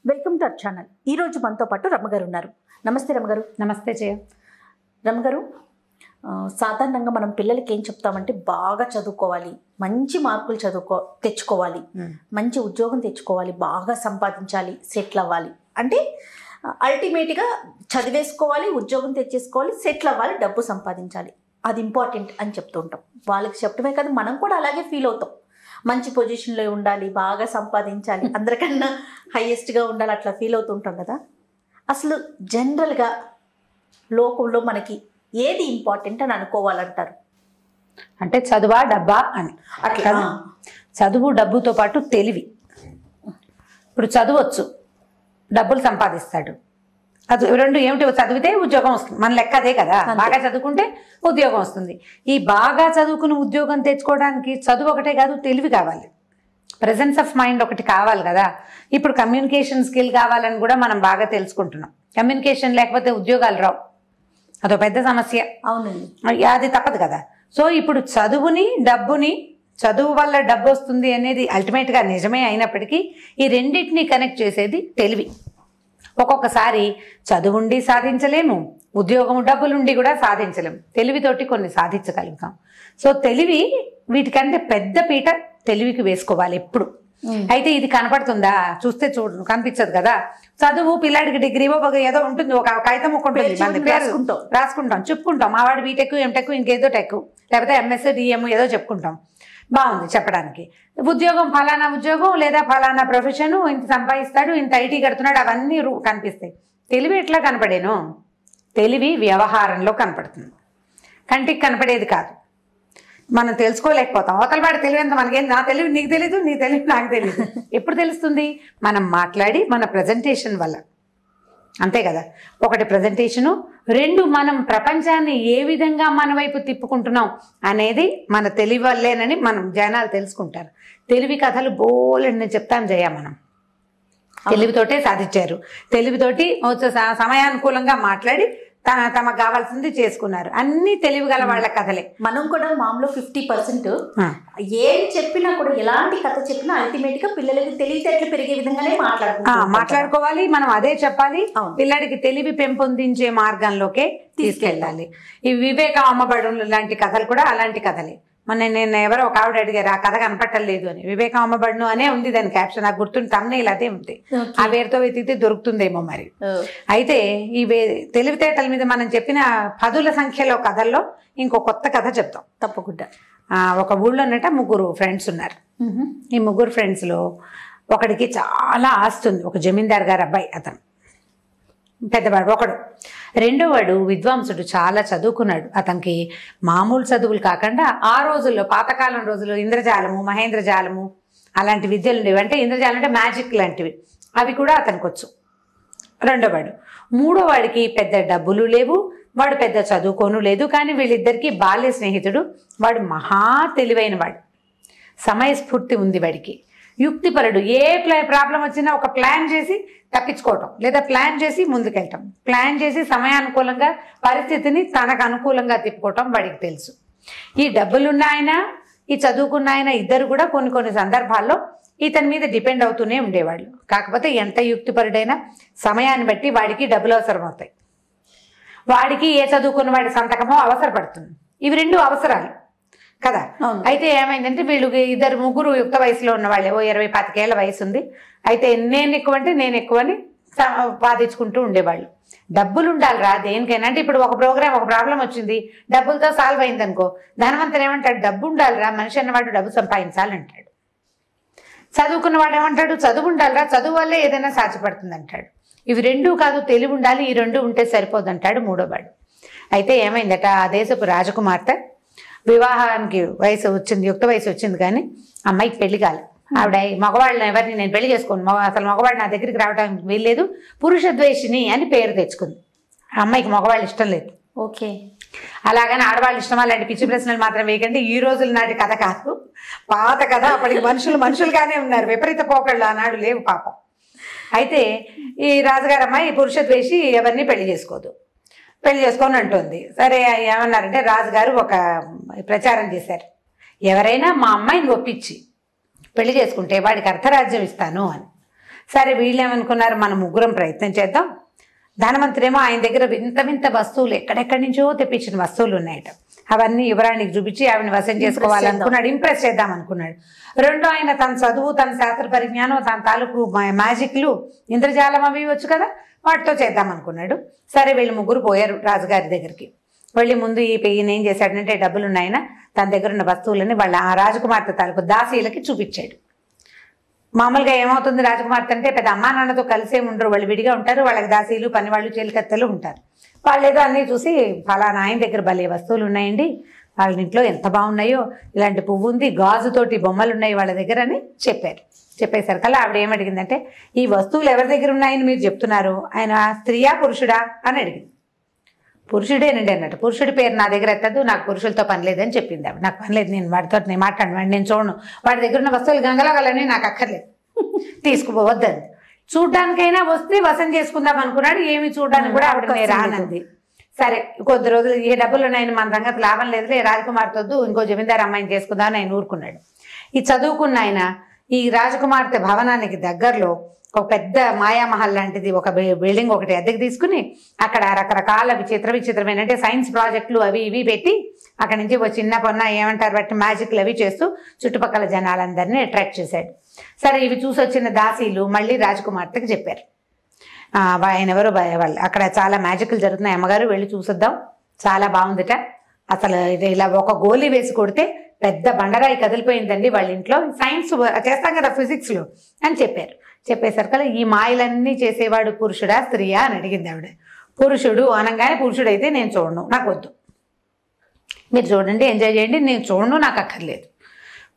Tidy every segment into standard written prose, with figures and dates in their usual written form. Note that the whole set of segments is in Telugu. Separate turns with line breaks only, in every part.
Welcome to our channel. ఈరోజు మనతో పాటు రమ్మగారు ఉన్నారు. నమస్తే రమ్మగారు.
నమస్తే జయ.
రమ్మగారు, సాధారణంగా మనం పిల్లలకి ఏం చెప్తామంటే బాగా చదువుకోవాలి, మంచి మార్కులు తెచ్చుకోవాలి, మంచి ఉద్యోగం తెచ్చుకోవాలి, బాగా సంపాదించాలి, సెటిల్ అవ్వాలి. అంటే అల్టిమేట్గా చదివేసుకోవాలి, ఉద్యోగం తెచ్చేసుకోవాలి, సెటిల్ అవ్వాలి, డబ్బు సంపాదించాలి, అది ఇంపార్టెంట్ అని చెప్తూ ఉంటాం. వాళ్ళకి చెప్పడమే కాదు, మనం కూడా అలాగే ఫీల్ అవుతాం. మంచి పొజిషన్లో ఉండాలి, బాగా సంపాదించాలి, అందరికన్నా హైయెస్ట్గా ఉండాలి, అట్లా ఫీల్ అవుతుంటాం కదా. అసలు జనరల్గా లోకంలో మనకి ఏది ఇంపార్టెంట్ అని అనుకోవాలంటారు?
అంటే చదువా డబ్బా అని. అట్లా చదువు డబ్బుతో పాటు తెలివి. ఇప్పుడు చదవచ్చు, డబ్బులు సంపాదిస్తాడు, అది రెండు ఏమిటి? చదివితే ఉద్యోగం వస్తుంది, మన లెక్క అదే కదా. బాగా చదువుకుంటే ఉద్యోగం వస్తుంది. ఈ బాగా చదువుకుని ఉద్యోగం తెచ్చుకోవడానికి చదువు ఒకటే కాదు, తెలివి కావాలి, ప్రెజెన్స్ ఆఫ్ మైండ్ ఒకటి కావాలి కదా. ఇప్పుడు కమ్యూనికేషన్ స్కిల్ కావాలని కూడా మనం బాగా తెలుసుకుంటున్నాం. కమ్యూనికేషన్ లేకపోతే ఉద్యోగాలు రావు, అదో పెద్ద సమస్య.
అవునండి,
అది తప్పదు కదా. సో ఇప్పుడు చదువుని డబ్బుని, చదువు వల్ల డబ్బు వస్తుంది అనేది అల్టిమేట్గా నిజమే అయినప్పటికీ ఈ రెండింటిని కనెక్ట్ చేసేది తెలివి. ఒక్కొక్కసారి చదువుండి సాధించలేము, ఉద్యోగం డబ్బులుండి కూడా సాధించలేము, తెలివితోటి కొన్ని సాధించగలుగుతాం. సో తెలివి వీటికంటే పెద్ద పీట తెలివికి వేసుకోవాలి ఎప్పుడు. అయితే ఇది కనపడుతుందా? చూస్తే కనిపించదు కదా. చదువు పిల్లాడికి డిగ్రీ ఏదో ఉంటుంది, ఒక కాగితం ఉంటుంది, రాసుకుంటాం, చెప్పుకుంటాం, మా వాడు బీటెక్ ఎంటెక్ ఇంకేదో టెక్ లేకపోతే ఎంఎస్ డిఎం ఏదో చెప్పుకుంటాం, బాగుంది చెప్పడానికి. ఉద్యోగం ఫలానా ఉద్యోగం లేదా ఫలానా ప్రొఫెషను, ఇంత సంపాదిస్తాడు, ఇంత ఐటీ కడుతున్నాడు, అవన్నీ కనిపిస్తాయి. తెలివి ఎట్లా కనపడేను? తెలివి వ్యవహారంలో కనపడుతుంది, కంటికి కనపడేది కాదు. మనం తెలుసుకోలేకపోతాం. అవతల వాడి తెలివి ఎంత మనకేం, నా తెలివి నీకు తెలీదు, నీ తెలివి నాకు తెలీదు. ఎప్పుడు తెలుస్తుంది? మనం మాట్లాడి మన ప్రజెంటేషన్ వల్ల, అంతే కదా. ఒకటి ప్రజెంటేషను, రెండు మనం ప్రపంచాన్ని ఏ విధంగా మన వైపు తిప్పుకుంటున్నాం అనేది మన తెలివి వల్లేనని మనం జనాలు తెలుసుకుంటారు. తెలివి కథలు బోలెడు నేను చెప్తాను జయ. మనం తెలివితోటే సాధించారు, తెలివితోటి సమయానుకూలంగా మాట్లాడి తమకు కావాల్సింది చేసుకున్నారు. అన్ని తెలివి గల వాళ్ళ కథలే.
మనం కూడా మామూలు 50% ఏం చెప్పినా కూడా, ఎలాంటి కథ చెప్పినా అల్టిమేట్ గా పిల్లలకి తెలివితేటలు పెరిగే విధంగానే
మాట్లాడుకోవాలి. మనం అదే చెప్పాలి, పిల్లడికి తెలివి పెంపొందించే మార్గంలోకే తీసుకెళ్ళాలి. ఈ వివేకం అమ్మబడు లాంటి కథలు కూడా అలాంటి కథలే. నేను ఎవరో ఒక ఆవిడ అడిగారు, ఆ కథ కనపట్టలేదు అని. వివేకం అమ్మబడును అనే ఉంది దాని క్యాప్షన్, నాకు గుర్తుండి తమ్నేల్ అదే ఉంది. ఆ పేరుతో వెతికితే దొరుకుతుందేమో మరి. అయితే ఈ తెలివితేటల మీద మనం చెప్పిన పదుల సంఖ్యలో కథల్లో ఇంకో కొత్త కథ చెప్తాం
తప్పకుండా.
ఒక ఊళ్ళోనట ముగ్గురు ఫ్రెండ్స్ ఉన్నారు. ఈ ముగ్గురు ఫ్రెండ్స్లో ఒకడికి చాలా ఆస్తి ఉంది, ఒక జమీందార్ గారు అబ్బాయి, అతను పెద్దవాడు. ఒకడు రెండోవాడు విద్వాంసుడు, చాలా చదువుకున్నాడు. అతనికి మామూలు చదువులు కాకుండా ఆ రోజుల్లో, పాతకాలం రోజుల్లో ఇంద్రజాలము, మహేంద్రజాలము అలాంటి విద్యలు ఉండేవి. అంటే ఇంద్రజాలం అంటే మ్యాజిక్ లాంటివి, అవి కూడా అతనికి వచ్చు రెండోవాడు. మూడోవాడికి పెద్ద డబ్బులు లేవు, వాడు పెద్ద చదువుకోను లేదు. కానీ వీళ్ళిద్దరికీ బాల్య స్నేహితుడు. వాడు మహా తెలివైన వాడు, సమయస్ఫూర్తి ఉంది వాడికి, యుక్తిపరుడు. ఏ ప్రాబ్లం వచ్చినా ఒక ప్లాన్ చేసి తప్పించుకోవటం, లేదా ప్లాన్ చేసి ముందుకెళ్ళటం, ప్లాన్ చేసి సమయానుకూలంగా పరిస్థితిని తనకు అనుకూలంగా తిప్పుకోవటం వాడికి తెలుసు. ఈ డబ్బులున్న ఆయన, ఈ చదువుకున్న ఆయన ఇద్దరు కూడా కొన్ని సందర్భాల్లో ఇతని మీద డిపెండ్ అవుతూనే ఉండేవాళ్ళు. కాకపోతే ఎంత యుక్తిపరుడైనా సమయాన్ని బట్టి వాడికి డబ్బులు అవసరం అవుతాయి. వాడికి ఏ చదువుకున్న వాడి సంతకమో అవసరపడుతుంది. ఇవి రెండు అవసరాలు కదా. అయితే ఏమైందంటే వీళ్ళు ముగ్గురు యుక్త వయసులో ఉన్న వాళ్ళే, 20-25 ఏళ్ల వయసు ఉంది. అయితే నేను ఎక్కువ అంటే నేను ఎక్కువ అని వాదించుకుంటూ ఉండేవాళ్ళు. డబ్బులు ఉండాలి రా దేనికైనా. అంటే ఇప్పుడు ఒక ప్రాబ్లం వచ్చింది, డబ్బులతో సాల్వ్ అయింది అనుకో, ధనవంతుడు ఏమంటాడు? డబ్బు ఉండాలిరా, మనిషి అన్నవాడు డబ్బు సంపాదించాలంటాడు. చదువుకున్న వాడు ఏమంటాడు? చదువు ఉండాలిరా, చదువు వల్లే ఏదైనా సాధ్యపడుతుంది అంటాడు. ఇవి రెండూ కాదు, తెలివి ఉండాలి, ఈ రెండు ఉంటే సరిపోదు అంటాడు మూడోవాడు. అయితే ఏమైందట, ఆ దేశపు రాజకుమార్తె వివాహానికి వయసు వచ్చింది, యుక్త వయసు వచ్చింది, కానీ అమ్మాయికి పెళ్లి కాలే. ఆవిడ మగవాళ్ళని ఎవరిని నేను పెళ్లి చేసుకోను, అసలు మగవాడు నా దగ్గరికి రావడానికి వీల్లేదు, పురుష ద్వేషిని అని పేరు తెచ్చుకుంది. అమ్మాయికి మగవాళ్ళు ఇష్టం లేదు.
ఓకే,
అలాగని ఆడవాళ్ళు ఇష్టమా లాంటి పిచ్చి ప్రశ్నలు మాత్రం వేయకండి. ఈ రోజుల నాటి కథ కాదు, పాత కథ. అప్పటికి మనుషులుగానే ఉన్నారు, విపరీత పోకళ్ళు ఆనాడు లేవు పాపం. అయితే ఈ రాజుగారు అమ్మాయి పురుష ద్వేషి, ఎవరిని పెళ్లి చేసుకోదు, పెళ్లి చేసుకొని అంటుంది. సరే ఏమన్నారంటే, రాజుగారు ఒక ప్రచారం చేశారు, ఎవరైనా మా అమ్మాయిని ఒప్పించి పెళ్లి చేసుకుంటే వాడికి అర్ధరాజ్యం ఇస్తాను అని. సరే వీళ్ళేమనుకున్నారు, మనం ముగ్గురం ప్రయత్నం చేద్దాం. ధనవంతుడేమో ఆయన దగ్గర వింత వింత వస్తువులు ఎక్కడెక్కడి నుంచో తెప్పించిన వస్తువులు ఉన్నాయట. అవన్నీ యువరాణికి చూపించి ఆవిడని వశం చేసుకోవాలనుకున్నాడు, ఇంప్రెస్ చేద్దాం అనుకున్నాడు. రెండో ఆయన తన చదువు, తన శాస్త్ర పరిజ్ఞానం, తన తాలూకు మ్యాజిక్లు, ఇంద్రజాలం అవి వచ్చు కదా, వాటితో చేద్దాం అనుకున్నాడు. సరే వీళ్ళు ముగ్గురు పోయారు రాజుగారి దగ్గరికి. వెళ్ళి ముందు ఈయన ఏం చేశాడంటే డబ్బులు ఉన్నాయన తన దగ్గర ఉన్న వస్తువులని వాళ్ళ ఆ రాజకుమార్తె తాలూకు దాసీలకి చూపించాడు. మామూలుగా ఏమవుతుంది, రాజకుమార్తె అంటే పెద్ద అమ్మా నాన్నతో కలిసే ఉండరు, వాళ్ళు విడిగా ఉంటారు. వాళ్ళకి దాసీలు, పనివాళ్ళు, చేలికత్తెలు ఉంటారు. వాళ్ళు ఏదో అన్నీ చూసి ఫలానా ఆయన దగ్గర భలే వస్తువులు ఉన్నాయండి, వాళ్ళ ఇంట్లో ఎంత బాగున్నాయో, ఇలాంటి పువ్వు ఉంది, గాజుతోటి బొమ్మలు ఉన్నాయి వాళ్ళ దగ్గర అని చెప్పారు. చెప్పేసరికల్లా ఆవిడ ఏమడిగిందంటే, ఈ వస్తువులు ఎవరి దగ్గర ఉన్నాయని మీరు చెప్తున్నారు, ఆయన స్త్రీయా పురుషుడా అని అడిగింది. పురుషుడేనండి అన్నట్టు. పురుషుడి పేరు నా దగ్గర ఎత్తద్దు, నాకు పురుషులతో పని లేదని చెప్పింది ఆవిడ. నాకు పని లేదు, నేను వాడితో నేను మాట్లాడను, వాడిని నేను చూడను, వాడి దగ్గర ఉన్న వస్తువులు గంగలగలని నాకు అక్కర్లేదు, తీసుకుపోవద్దని. చూడ్డానికైనా వస్తే వశం చేసుకుందాం అనుకున్నాడు. ఏమి చూడడానికి కూడా ఆవిడ రానంది. సరే కొద్ది రోజులు ఏ డబ్బులు ఉన్నాయని మన సంగతి లాభం లేదులే, రాజకుమార్తె వద్దు, ఇంకో జమీందారు అమ్మాయిని చేసుకుందామని ఆయన ఊరుకున్నాడు. ఈ చదువుకున్న ఆయన ఈ రాజకుమార్తె భవనానికి దగ్గరలో ఒక పెద్ద మాయామహల్ లాంటిది ఒక బిల్డింగ్ ఒకటి అద్దెకి తీసుకుని అక్కడ రకరకాల విచిత్రమైన అంటే సైన్స్ ప్రాజెక్టులు అవి ఇవి పెట్టి అక్కడి నుంచి ఒక చిన్న పొన్న ఏమంటారు బట్టి మ్యాజిక్లు అవి చేస్తూ చుట్టుపక్కల జనాలందరినీ అట్రాక్ట్ చేశాడు. సరే ఇవి చూసి వచ్చిన దాసీలు మళ్ళీ రాజకుమార్తెకి చెప్పారు, ఆయన ఎవరో వాళ్ళు అక్కడ చాలా మ్యాజిక్లు జరుగుతున్నాయి, అమ్మగారు వెళ్ళి చూసొద్దాం, చాలా బాగుందిట, అసలు ఇలా ఒక గోలీ వేసి కొడితే పెద్ద బండరాయి కదిలిపోయిందండి వాళ్ళ ఇంట్లో, సైన్స్ చేస్తాం కదా ఫిజిక్స్లో అని చెప్పారు. చెప్పేసరికల్లా ఈ మాయలన్నీ చేసేవాడు పురుషుడా స్త్రీయా అని అడిగింది ఆవిడ. పురుషుడు అనగానే పురుషుడైతే నేను చూడను, నాకు వద్దు, మీరు చూడండి ఎంజాయ్ చేయండి, నేను చూడను, నాకు అక్కర్లేదు.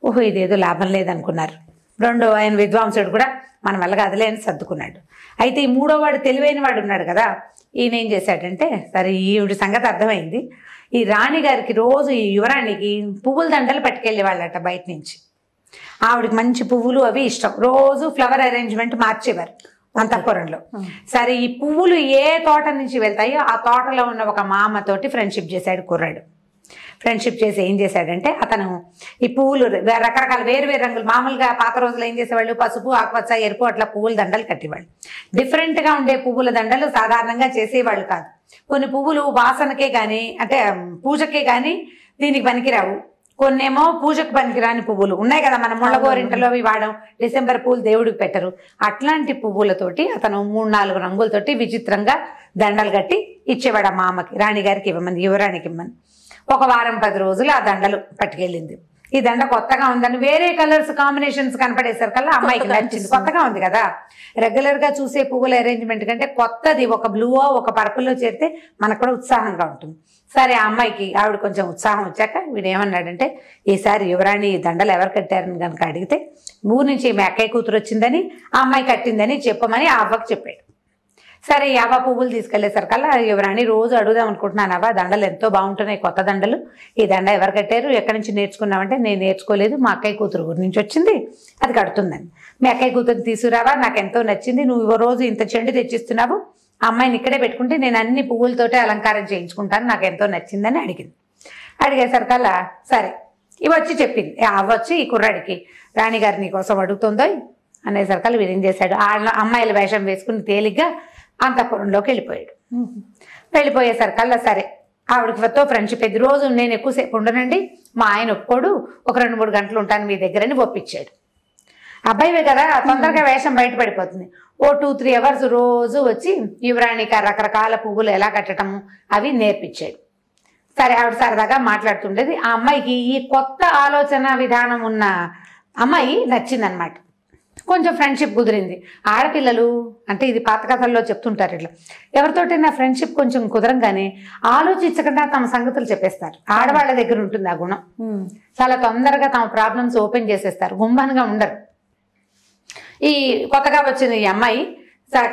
ఓహో ఇదేదో లాభం లేదనుకున్నారు. రెండో ఆయన విద్వాంసుడు కూడా మన వల్ల కదలే అని సర్దుకున్నాడు. అయితే ఈ మూడో వాడు తెలివైన వాడు ఉన్నాడు కదా, ఈయన ఏం చేశాడంటే సరే ఈవిడి సంగతి అర్థమైంది. ఈ రాణిగారికి రోజు ఈ యువరాణికి పువ్వుల దండలు పట్టుకెళ్ళేవాళ్ళట బయట నుంచి. ఆవిడకి మంచి పువ్వులు అవి ఇష్టం, రోజు ఫ్లవర్ అరేంజ్మెంట్ మార్చేవారు అంతఃపురంలో. సరే ఈ పువ్వులు ఏ తోట నుంచి వెళ్తాయో ఆ తోటలో ఉన్న ఒక మామతోటి ఫ్రెండ్షిప్ చేశాడు కుర్రాడు. ఫ్రెండ్షిప్ చేసి ఏం చేశాడంటే అతను ఈ పువ్వులు రకరకాల వేరు వేరు రంగులు, మామూలుగా పాత రోజులు ఏం చేసేవాళ్ళు పసుపు, ఆకుపచ్చ, ఎరుపు అట్లా పువ్వుల దండలు కట్టేవాళ్ళు. డిఫరెంట్గా ఉండే పువ్వుల దండలు సాధారణంగా చేసేవాళ్ళు కాదు. కొన్ని పువ్వులు వాసనకే కానీ అంటే పూజకే కానీ దీనికి పనికిరావు, కొన్నేమో పూజకు పనికిరాని పువ్వులు ఉన్నాయి కదా, మన ముళ్ళగోరింటలో అవి వాడడం, డిసెంబర్ పూలు దేవుడికి పెట్టరు, అట్లాంటి పువ్వులతోటి అతను 3-4 రంగులతోటి విచిత్రంగా దండలు కట్టి ఇచ్చేవాడు ఆ మామకి, రాణిగారికి ఇవ్వమని, యువరాణికి ఇవ్వమని. ఒక వారం 10 రోజులు ఆ దండలు పట్టుకెళ్ళింది. ఈ దండ కొత్తగా ఉందని వేరే కలర్స్ కాంబినేషన్స్ కనపడేసరికల్లా అమ్మాయికి నచ్చింది, కొత్తగా ఉంది కదా, రెగ్యులర్ గా చూసే పువ్వుల అరేంజ్మెంట్ కంటే కొత్తది ఒక బ్లూవో ఒక పర్పుల్లో చేరితే మనకు కూడా ఉత్సాహంగా ఉంటుంది. సరే ఆ అమ్మాయికి ఆవిడ కొంచెం ఉత్సాహం వచ్చాక వీడు ఏమన్నాడంటే, ఈసారి యువరాణి దండలు ఎవరు కట్టారని కనుక అడిగితే ఊరు నుంచి మీ అక్కయ్య కూతురు వచ్చిందని ఆ అమ్మాయి కట్టిందని చెప్పమని ఆ అవ్వకు చెప్పాడు. సరే ఈ అవ్వ పువ్వులు తీసుకెళ్లేసరికల్లా యువరాణి రోజు అడుగుదాం అనుకుంటున్నాను, అవ్వ దండలు ఎంతో బాగుంటున్నాయి, కొత్త దండలు, ఈ దండ ఎవరు కట్టారు, ఎక్కడి నుంచి నేర్చుకున్నామంటే నేను నేర్చుకోలేదు, మా అక్కయ్య కూతురు ఊరి నుంచి వచ్చింది అది కడుతుందని. మీ అక్కయ్య కూతురు తీసుకురావా, నాకు ఎంతో నచ్చింది, నువ్వు రోజు ఇంత చెండు తెచ్చిస్తున్నావు, ఆ అమ్మాయిని ఇక్కడే పెట్టుకుంటే నేను అన్ని పువ్వులతోటే అలంకారం చేయించుకుంటాను, నాకు ఎంతో నచ్చిందని అడిగింది. అడిగేసరికల్లా సరే ఇవి వచ్చి చెప్పింది, అవ్వచ్చు ఈ కుర్రాడికి రాణిగారు నీ కోసం అడుగుతుందో అనేసరికల్లా వీరేం చేశాడు, అమ్మాయిల వేషం వేసుకుని తేలిగ్గా అంతఃపురంలోకి వెళ్ళిపోయాడు. వెళ్ళిపోయేసరికల్లా సరే ఆవిడతో ఫ్రెండ్షిప్ అయింది. రోజు నేను ఎక్కువసేపు ఉండనండి, మా ఆయన ఒప్పుకోడు, ఒక 2-3 గంటలు ఉంటాను మీ దగ్గరని ఒప్పించాడు. అబ్బాయివే కదా తొందరగా వేషం బయటపడిపోతుంది. ఓ 2-3 అవర్స్ రోజు వచ్చి యువరాణికి రకరకాల పువ్వులు ఎలా కట్టడము అవి నేర్పించాడు. సరే ఆవిడ సరదాగా మాట్లాడుతుండేది. ఆ అమ్మాయికి ఈ కొత్త ఆలోచన విధానం ఉన్న అమ్మాయి నచ్చిందనమాట. కొంచెం ఫ్రెండ్షిప్ కుదిరింది. ఆడపిల్లలు అంటే ఇది పాత కథల్లో చెప్తుంటారు, ఇట్లా ఎవరితోటైనా ఫ్రెండ్షిప్ కొంచెం కుదరంగానే ఆలోచించకుండా తమ సంగతులు చెప్పేస్తారు. ఆడవాళ్ళ దగ్గర ఉంటుంది ఆ గుణం, చాలా తొందరగా తమ ప్రాబ్లమ్స్ ఓపెన్ చేసేస్తారు, గుంభనంగా ఉండరు. ఈ కొత్తగా వచ్చిన ఈ అమ్మాయి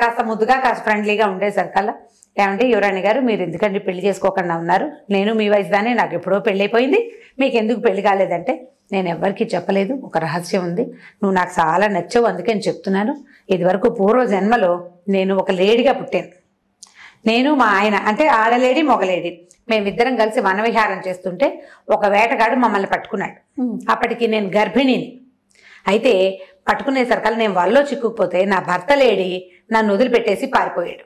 కాస్త ముద్దుగా కాస్త ఫ్రెండ్లీగా ఉండేసరికల్లా, ఏమంటే యువరాణి గారు మీరు ఎందుకంటే పెళ్లి చేసుకోకుండా ఉన్నారు, నేను మీ వయసు దానే, నాకు ఎప్పుడో పెళ్ళి అయిపోయింది, మీకు ఎందుకు పెళ్లి కాలేదంటే నేను ఎవరికి చెప్పలేదు, ఒక రహస్యం ఉంది, నువ్వు నాకు చాలా నచ్చావు అందుకని చెప్తున్నాను. ఇదివరకు పూర్వ జన్మలో నేను ఒక లేడీగా పుట్టాను, నేను మా ఆయన అంటే ఆడలేడీ మొగలేడీ మేమిద్దరం కలిసి వనవిహారం చేస్తుంటే ఒక వేటగాడు మమ్మల్ని పట్టుకున్నాడు. అప్పటికి నేను గర్భిణిని. అయితే పట్టుకునేసరికల్లా నేను వల్లో చిక్కుకుపోతే నా భర్త లేడి నన్ను వదిలిపెట్టేసి పారిపోయాడు.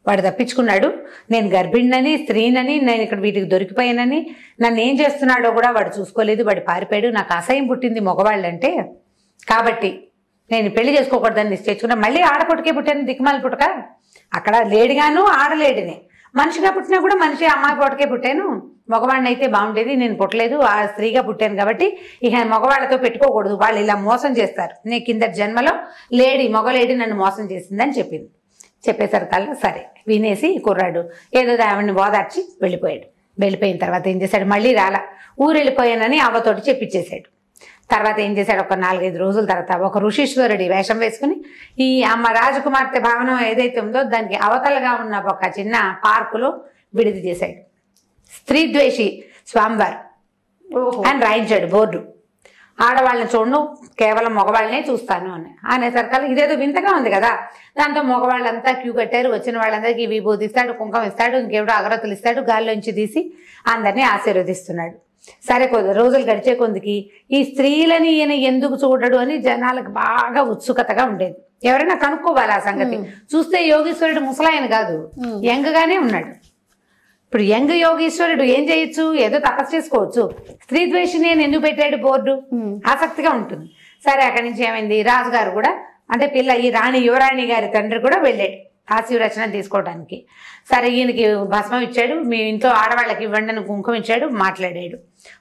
వాడు తప్పించుకున్నాడు. నేను గర్భిణినని, స్త్రీనని, నేను ఇక్కడ వీటికి దొరికిపోయానని, నన్ను ఏం చేస్తున్నాడో కూడా వాడు చూసుకోలేదు. వాడు పారిపోయాడు. నాకు అసహ్యం పుట్టింది మగవాళ్ళంటే. కాబట్టి నేను పెళ్లి చేసుకోకూడదని నిశ్చయించుకున్నా. మళ్ళీ ఆడపుట్టుకే పుట్టాను, దిక్కుమాల పుట్టక. అక్కడ లేడిగాను ఆడలేడినే. మనిషిగా పుట్టినా కూడా మనిషి అమ్మాయి పుట్టకే పుట్టాను. మగవాడిని అయితే బాగుండేది, నేను పుట్టలేదు, ఆ స్త్రీగా పుట్టాను కాబట్టి ఇక మగవాళ్ళతో పెట్టుకోకూడదు, వాళ్ళు ఇలా మోసం చేస్తారు. నేను కింద జన్మలో మగ లేడీ నన్ను మోసం చేసిందని చెప్పింది. చెప్పేసరికల్లా సరే వినేసి కుర్రాడు ఏదో ఆవిడని ఓదార్చి వెళ్ళిపోయాడు. వెళ్ళిపోయిన తర్వాత ఏం చేశాడు, మళ్ళీ ఊరు వెళ్ళిపోయానని అవ్వతోటి చెప్పించేశాడు. తర్వాత ఏం చేశాడు, ఒక 4-5 రోజుల తర్వాత ఒక ఋషీశ్వరుడి వేషం వేసుకుని ఈ అమ్మ రాజకుమార్తె భవనం ఏదైతే ఉందో దానికి అవతలగా ఉన్న ఒక చిన్న పార్కులో విడిది చేశాడు. స్త్రీద్వేషి స్వామివారు అని రాయించాడు బోర్డు. ఆడవాళ్ళని చూడను, కేవలం మగవాళ్ళనే చూస్తాను అని అనేసరికల్లా ఇదేదో వింతగా ఉంది కదా. దాంతో మగవాళ్ళంతా క్యూ కట్టారు. వచ్చిన వాళ్ళందరికీ విభూతి ఇస్తాడు, కుంకం ఇస్తాడు, ఇంకేవిడో అగరత్తులు ఇస్తాడు, గాల్లోంచి తీసి అందరినీ ఆశీర్వదిస్తున్నాడు. సరే రోజులు గడిచే కొందికి ఈ స్త్రీలని ఈయన ఎందుకు చూడడు అని జనాలకు బాగా ఉత్సుకతగా ఉండేది. ఎవరైనా కనుక్కోవాలి ఆ సంగతి. చూస్తే యోగీశ్వరుడు ముసలాయన కాదు, యంగ్గానే ఉన్నాడు. ఇప్పుడు యంగ్ యోగీశ్వరుడు ఏం చేయొచ్చు, ఏదో తపస్సు చేసుకోవచ్చు. స్త్రీ ద్వేషిని అని ఎందుకు పెట్టాడు బోర్డు, ఆసక్తిగా ఉంటుంది. సరే అక్కడి నుంచి ఏమైంది, రాజుగారు కూడా అంటే ఈ యువరాణి గారి తండ్రి కూడా వెళ్ళాడు ఆశీర్వచనం తీసుకోవడానికి. సరే ఈయనకి భస్మం ఇచ్చాడు, మీ ఇంట్లో ఆడవాళ్ళకి ఇవ్వండి అని కుంకుమ ఇచ్చాడు, మాట్లాడాడు.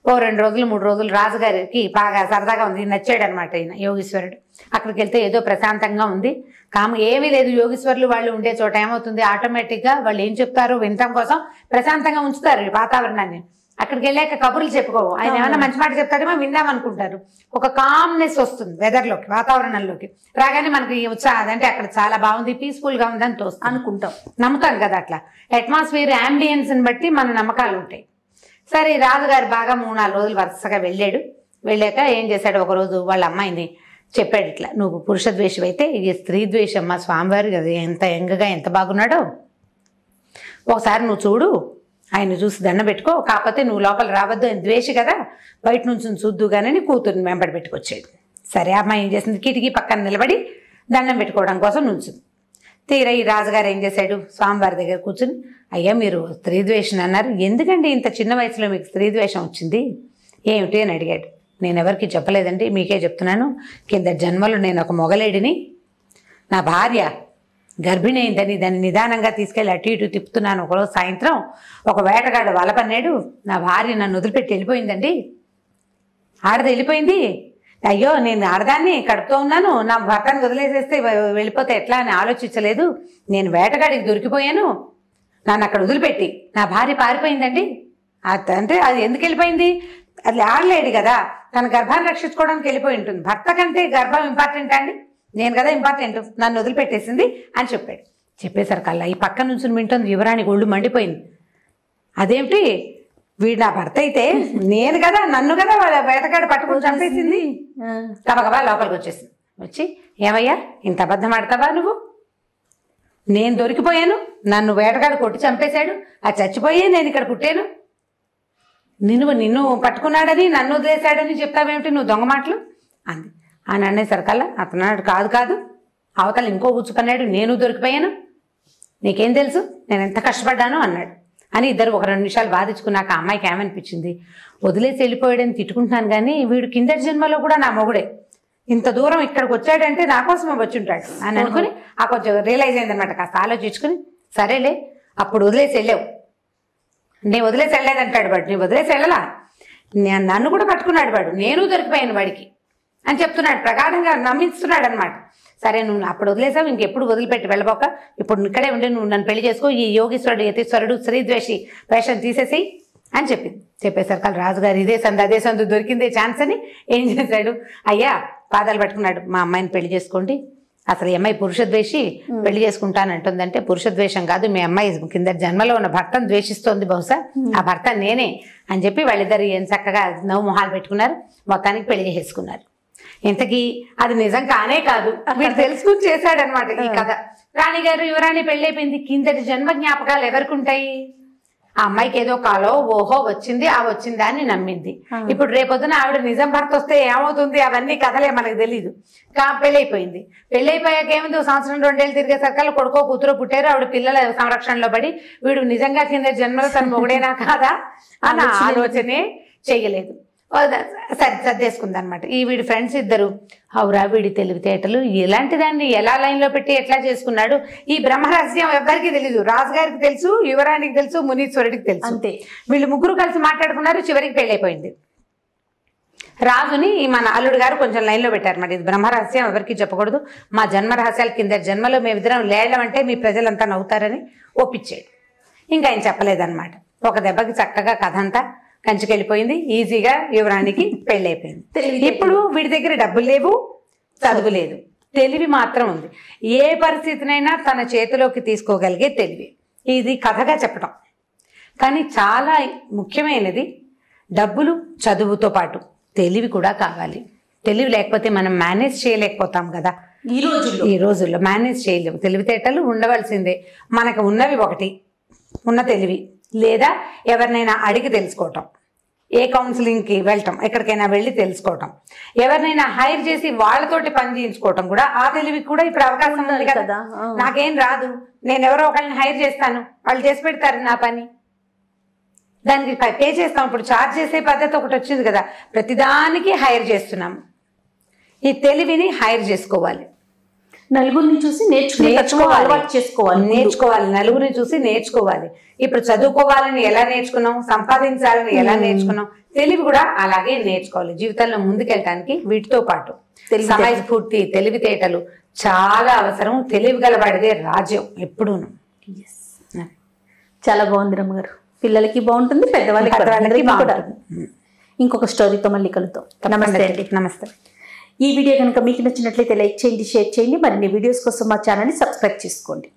2 రోజులు 3 రోజులు రాజుగారికి బాగా సరదాగా ఉంది, నచ్చాడు అనమాట ఈయన యోగీశ్వరుడు. అక్కడికి వెళ్తే ఏదో ప్రశాంతంగా ఉంది, ఏమీ లేదు. యోగీశ్వరులు వాళ్ళు ఉండే చోట ఏమవుతుంది, ఆటోమేటిక్గా వాళ్ళు ఏం చెప్తారో వినటం కోసం ప్రశాంతంగా ఉంచుతారు వాతావరణాన్ని. అక్కడికి వెళ్ళాక కబుర్లు చెప్పుకోవు, ఆయన ఏమైనా మంచి మాట చెప్తాడేమో విందాం అనుకుంటారు. ఒక కామ్నెస్ వస్తుంది వెదర్లోకి, వాతావరణంలోకి రాగానే మనకి ఉత్సాహం, అంటే అక్కడ చాలా బాగుంది, పీస్ఫుల్గా ఉందని తోస్తుంది అనుకుంటాం, నమ్ముతాం కదా. అట్లా అట్మాస్ఫియర్ ని బట్టి మన నమ్మకాలు ఉంటాయి. సరే రాజుగారు బాగా 3-4 రోజులు వరుసగా వెళ్ళాక ఏం చేశాడు, ఒకరోజు వాళ్ళ అమ్మాయిని చెప్పాడు, ఇట్లా నువ్వు పురుష ద్వేషం అయితే ఇది స్త్రీ ద్వేషం, మా స్వామివారు అది ఎంత యంగ్గా ఎంత బాగున్నాడో ఒకసారి నువ్వు చూడు, ఆయన చూసి దండం పెట్టుకో, కాకపోతే నువ్వు లోపల రావద్దు, ఆయన ద్వేషి కదా, బయట నుంచి చూద్దుగానే కూతుర్ని వెంబడి పెట్టుకొచ్చేది. సరే అమ్మాయి ఏం చేసింది, కిటికీ పక్కన నిలబడి దండం పెట్టుకోవడం కోసం నుంచుంది. తీరా ఈ రాజుగారు ఏం చేశాడు, స్వామివారి దగ్గర కూర్చుని, అయ్యా మీరు స్త్రీ ద్వేషం అన్నారు, ఎందుకండి ఇంత చిన్న వయసులో మీకు స్త్రీ ద్వేషం వచ్చింది ఏమిటి అని అడిగాడు. నేను ఎవరికి చెప్పలేదండి, మీకే చెప్తున్నాను. కింద జన్మలో నేను ఒక మొగలేడిని, నా భార్య గర్భిణి అయిందని దాన్ని నిదానంగా తీసుకెళ్ళి అటు ఇటు తిప్పుతున్నాను. ఒకరోజు సాయంత్రం ఒక వేటగాడు వలపన్నాడు, నా భార్య నన్ను వదిలిపెట్టి వెళ్ళిపోయిందండి. ఆడది వెళ్ళిపోయింది, అయ్యో నేను ఆడదాన్ని కడుపుతూ ఉన్నాను, నా భర్తను వదిలేసేస్తే వెళ్ళిపోతే ఎట్లా అని ఆలోచించలేదు, నేను వేటగాడికి దొరికిపోయాను, నన్ను అక్కడ వదిలిపెట్టి నా భార్య పారిపోయిందండి. అంటే అది ఎందుకు వెళ్ళిపోయింది, అది ఆడలేడు కదా, తన గర్భాన్ని రక్షించుకోవడానికి వెళ్ళిపోయి ఉంటుంది. భర్త కంటే గర్భం ఇంపార్టెంట్ అండి, నేను కదా ఇంపార్టెంట్, నన్ను వదిలిపెట్టేసింది అని చెప్పాడు. చెప్పేసరికల్లా ఈ పక్క నుంచి వింటుంది యువరాణి ఒళ్ళు మండిపోయింది. అదేమిటి, వీడు నా భర్త అయితే నేను కదా, నన్ను కదా వేటగాడు పట్టుకుని చంపేసింది. గబగబా లోపలికి వచ్చేసింది. వచ్చి ఏమయ్యా ఇంత అబద్ధం ఆడతావా నువ్వు, నేను దొరికిపోయాను, నన్ను వేటగాడు కొట్టి చంపేశాడు, అది చచ్చిపోయే నేను ఇక్కడ పుట్టాను, నిన్ను పట్టుకున్నాడని నన్ను వదిలేశాడని చెప్తావేమిటి నువ్వు దొంగ మాటలు అంది. అని అనేసరికల్లా అతన్నాడు, కాదు అవతల ఇంకో కూర్చుకున్నాడు, నేను దొరికిపోయాను, నీకేం తెలుసు నేను ఎంత కష్టపడ్డాను అన్నాడు. అని ఇద్దరు ఒక 2 నిమిషాలు బాధించుకున్నాక ఆ అమ్మాయికి ఏమనిపించింది, వదిలేసి వెళ్ళిపోయాడని తిట్టుకుంటున్నాను కానీ వీడు కిందటి జన్మలో కూడా నా మొగుడే, ఇంత దూరం ఇక్కడికి వచ్చాడంటే నా కోసమే వచ్చి ఉంటాడు అని అనుకుని ఆ కొంచెం రియలైజ్ అయిందనమాట. కాస్త ఆలోచించుకుని సరేలే అప్పుడు వదిలేసి వెళ్ళావు, నేను వదిలేసి వెళ్ళలేదంటాడు వాడు, నేను వదిలేసి వెళ్ళలా, నన్ను కూడా పట్టుకున్నాడు వాడు, నేను దొరికిపోయాను వాడికి అని చెప్తున్నాడు, ప్రగాఢంగా నమ్మిస్తున్నాడు అనమాట. సరే నువ్వు అప్పుడు వదిలేసావు, ఇంకెప్పుడు వదిలిపెట్టి వెళ్ళబోక ఇప్పుడు ఇక్కడే ఉండి నువ్వు నన్ను పెళ్లి చేసుకో, ఈ యోగీశ్వరుడు యతీశ్వరుడు స్త్రీద్వేషి వేషం తీసేసి అని చెప్పింది. చెప్పేసరికి రాజుగారు ఇదే సందు దొరికిందే ఛాన్స్ అని ఏం చేశాడు, అయ్యా పాదాలు పట్టుకున్నాడు, మా అమ్మాయిని పెళ్లి చేసుకోండి, అసలు ఈ అమ్మాయి పురుషద్వేషి పెళ్లి చేసుకుంటానంటుందంటే పురుషద్వేషం కాదు, మీ అమ్మాయి కింద జన్మలో ఉన్న భర్తను ద్వేషిస్తోంది, బహుశా ఆ భర్త నేనే అని చెప్పి వాళ్ళిద్దరు ఏం చక్కగా నవ్వు మొహాలు పెట్టుకున్నారు, మొత్తానికి పెళ్లి చేసుకున్నారు. ఇంతకీ అది నిజం కానే కాదు, వీడు తెలుసుకుని చేశాడనమాట ఈ కథ. రాణిగారు యువరాణి పెళ్ళైపోయింది, కిందటి జన్మ జ్ఞాపకాలు ఎవరికి ఉంటాయి, ఆ అమ్మాయికి ఏదో కాలో ఓహో వచ్చింది, ఆ వచ్చిందా అని నమ్మింది. ఇప్పుడు రేపొద్దున ఆవిడ నిజం భర్త వస్తే ఏమవుతుంది, అవన్నీ కథలే మనకు తెలీదు. పెళ్ళైపోయింది. పెళ్ళైపోయాక ఏముంది, 1 సంవత్సరం 2 ఏళ్ళు తిరిగే సర్కాలు కొడుకో కూతురు పుట్టారు. ఆవిడ పిల్లల సంరక్షణలో పడి వీడు నిజంగా కింద జన్మలో తన మొగుడేనా కాదా అన్న ఆలోచనే చెయ్యలేదు. సర్దేసుకుంది అనమాట. ఈ వీడి ఫ్రెండ్స్ ఇద్దరు, అవురా వీడి తెలివితేటలు, ఇలాంటి దాన్ని ఎలా లైన్లో పెట్టి ఎట్లా చేసుకున్నాడు, ఈ బ్రహ్మరహస్యం ఎవరికి తెలీదు. రాజుగారికి తెలుసు, యువరానికి తెలుసు, మునీశ్వరుడికి తెలుసు.
అంతే.
వీళ్ళు ముగ్గురు కలిసి మాట్లాడుకున్నారు. చివరికి పెళ్ళైపోయింది. రాజుని మన అల్లుడు గారు కొంచెం లైన్లో పెట్టారు మరి, ఇది బ్రహ్మరహస్యం ఎవరికి చెప్పకూడదు, మా జన్మ రహస్యాల కింద జన్మలో మేమిద్దరం లేయడం అంటే మీ ప్రజలంతా నవ్వుతారని ఒప్పించాడు. ఇంకా ఆయన చెప్పలేదన్నమాట. ఒక దెబ్బకి చక్కగా కథ అంతా కంచుకెళ్ళిపోయింది. ఈజీగా యువరానికి పెళ్ళైపోయింది. ఇప్పుడు వీడి దగ్గర డబ్బులు లేవు, చదువు లేదు, తెలివి మాత్రం ఉంది. ఏ పరిస్థితినైనా తన చేతిలోకి తీసుకోగలిగే తెలివి. ఇది కథగా చెప్పడం. కానీ చాలా ముఖ్యమైనది డబ్బులు, చదువుతో పాటు తెలివి కూడా కావాలి. తెలివి లేకపోతే మనం మేనేజ్ చేయలేకపోతాం కదా. ఈ రోజుల్లో మేనేజ్ చేయలేము. తెలివితేటలు ఉండవలసిందే. మనకు ఉన్నవి ఒకటి, ఉన్న తెలివి, లేదా ఎవరినైనా అడిగి తెలుసుకోవటం, ఏ కౌన్సిలింగ్కి వెళ్ళటం, ఎక్కడికైనా వెళ్ళి తెలుసుకోవటం, ఎవరినైనా హైర్ చేసి వాళ్ళతోటి పని చేయించుకోవటం కూడా ఆ తెలివికి కూడా ఇప్పుడు అవకాశం ఉంది కదా. నాకేం రాదు, నేను ఎవరో ఒకరిని హైర్ చేస్తాను, వాళ్ళు చేసి పెడతారు నా పని, దానికి పే చేస్తాం. ఇప్పుడు ఛార్జ్ చేసే పద్ధతి ఒకటి వచ్చింది కదా, ప్రతిదానికి హైర్ చేస్తున్నాము. ఈ తెలివిని హైర్ చేసుకోవాలి.
నలుగురిని చూసి
నేర్చుకోవాలి. నలుగురిని చూసి నేర్చుకోవాలి. ఇప్పుడు చదువుకోవాలని ఎలా నేర్చుకున్నాం, సంపాదించాలని ఎలా నేర్చుకున్నాం, తెలివి కూడా అలాగే నేర్చుకోవాలి. జీవితంలో ముందుకెళ్ళటానికి వీటితో పాటు సమయస్ఫూర్తి, తెలివితేటలు చాలా అవసరం. తెలివి గలవాడిదే రాజ్యం ఎప్పుడూను.
చాలా బాగుంది రమ్మగారు. పిల్లలకి బాగుంటుంది, పెద్దవాళ్ళకి బాగుంటుంది. ఇంకొక స్టోరీతో మళ్ళీ కలుద్దాం. నమస్తే అండి.
నమస్తే.
ఈ వీడియో కనుక మీకు నచ్చినట్లయితే లైక్ చేయండి, షేర్ చేయండి. మరిన్ని వీడియోస్ కోసం మా ఛానల్ని సబ్స్క్రైబ్ చేసుకోండి.